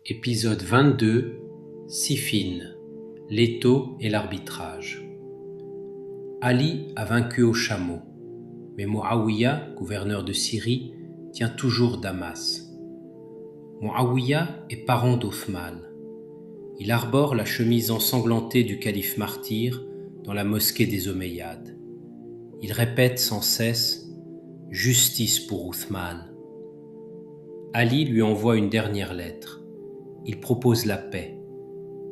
Épisode 22, Siffin, l'étau et l'arbitrage. Ali a vaincu au chameau, mais Muawiyah, gouverneur de Syrie, tient toujours Damas. Muawiyah est parent d'Othman. Il arbore la chemise ensanglantée du calife martyr dans la mosquée des Omeyyades. Il répète sans cesse « Justice pour Othman ». Ali lui envoie une dernière lettre. Il propose la paix.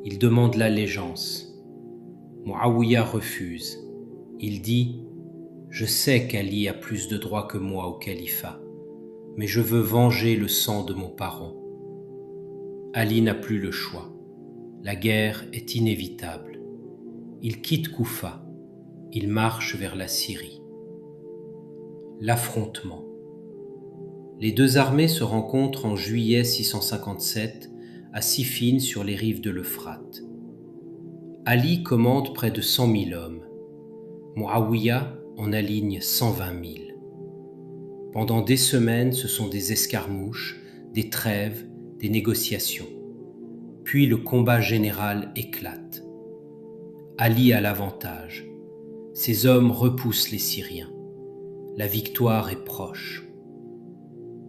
Il demande l'allégeance. Muawiyah refuse. Il dit « Je sais qu'Ali a plus de droits que moi au califat, mais je veux venger le sang de mon parent. » Ali n'a plus le choix. La guerre est inévitable. Il quitte Koufa. Il marche vers la Syrie. L'affrontement. Les deux armées se rencontrent en juillet 657 à Siffin sur les rives de l'Euphrate. Ali commande près de 100 000 hommes. Muawiyah en aligne 120 000. Pendant des semaines, ce sont des escarmouches, des trêves, des négociations. Puis le combat général éclate. Ali a l'avantage. Ses hommes repoussent les Syriens. La victoire est proche.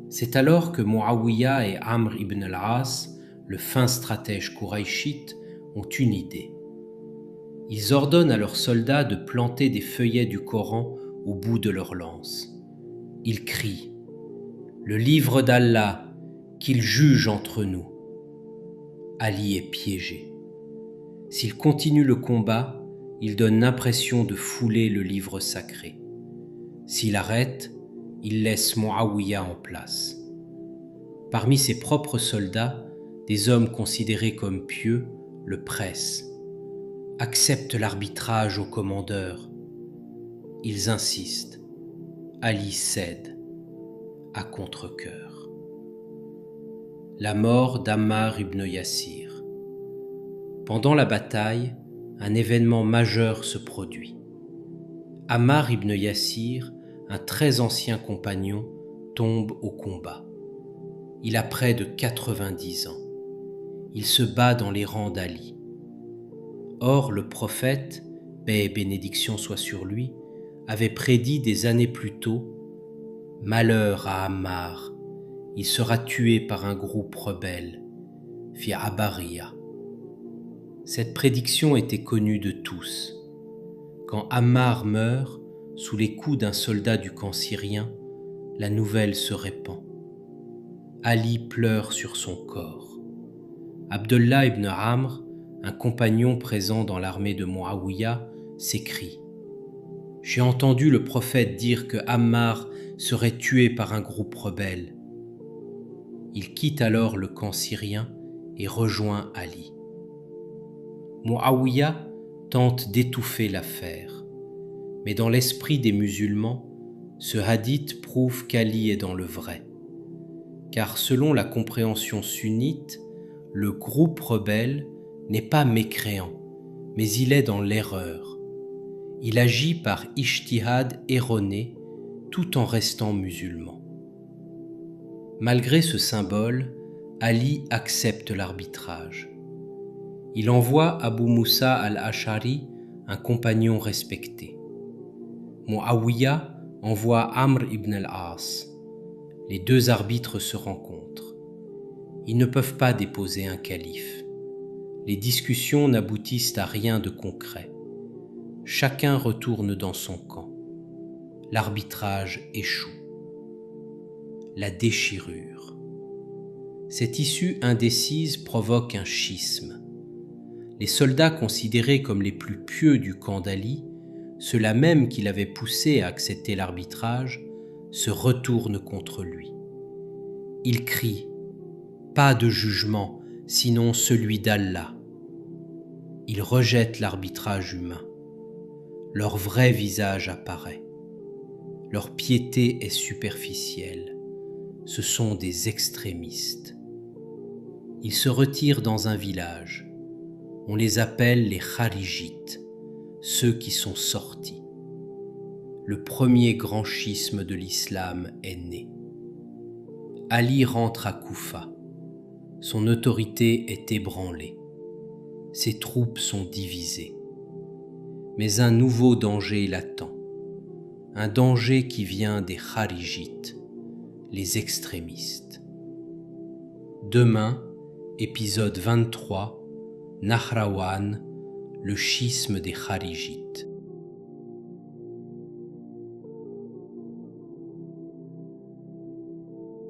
C'est alors que Muawiyah et Amr ibn al-As, le fin stratège kouraïchite, ont une idée. Ils ordonnent à leurs soldats de planter des feuillets du Coran au bout de leurs lances. Ils crient « Le livre d'Allah, qu'il juge entre nous !» Ali est piégé. S'il continue le combat, il donne l'impression de fouler le livre sacré. S'il arrête, il laisse Muawiyah en place. Parmi ses propres soldats, des hommes considérés comme pieux le pressent. Accepte l'arbitrage au commandeur. Ils insistent. Ali cède, à contre-cœur. La mort d'Ammar ibn Yassir. Pendant la bataille, un événement majeur se produit. Ammar ibn Yassir, un très ancien compagnon, tombe au combat. Il a près de 90 ans. Il se bat dans les rangs d'Ali. Or, le prophète, paix et bénédiction soit sur lui, avait prédit des années plus tôt « Malheur à Ammar, il sera tué par un groupe rebelle, fi Abariya ». Cette prédiction était connue de tous. Quand Ammar meurt, sous les coups d'un soldat du camp syrien, la nouvelle se répand. Ali pleure sur son corps. Abdullah ibn Amr, un compagnon présent dans l'armée de Muawiyah, s'écrie « J'ai entendu le prophète dire que Ammar serait tué par un groupe rebelle. » Il quitte alors le camp syrien et rejoint Ali. Muawiyah tente d'étouffer l'affaire, mais dans l'esprit des musulmans, ce hadith prouve qu'Ali est dans le vrai. Car selon la compréhension sunnite, le groupe rebelle n'est pas mécréant, mais il est dans l'erreur. Il agit par ijtihad erroné tout en restant musulman. Malgré ce symbole, Ali accepte l'arbitrage. Il envoie Abu Moussa al-Ash'ari, un compagnon respecté. Muawiyah envoie Amr ibn al-As. Les deux arbitres se rencontrent. Ils ne peuvent pas déposer un calife. Les discussions n'aboutissent à rien de concret. Chacun retourne dans son camp. L'arbitrage échoue. La déchirure. Cette issue indécise provoque un schisme. Les soldats considérés comme les plus pieux du camp d'Ali, ceux-là même qui l'avaient poussé à accepter l'arbitrage, se retournent contre lui. Ils crient « Pas de jugement, sinon celui d'Allah ». Ils rejettent l'arbitrage humain. Leur vrai visage apparaît. Leur piété est superficielle. Ce sont des extrémistes. Ils se retirent dans un village. On les appelle les Kharijites, ceux qui sont sortis. Le premier grand schisme de l'islam est né. Ali rentre à Koufa. Son autorité est ébranlée. Ses troupes sont divisées. Mais un nouveau danger l'attend. Un danger qui vient des Kharijites, les extrémistes. Demain, épisode 23, Nahrawan, le schisme des Kharijites.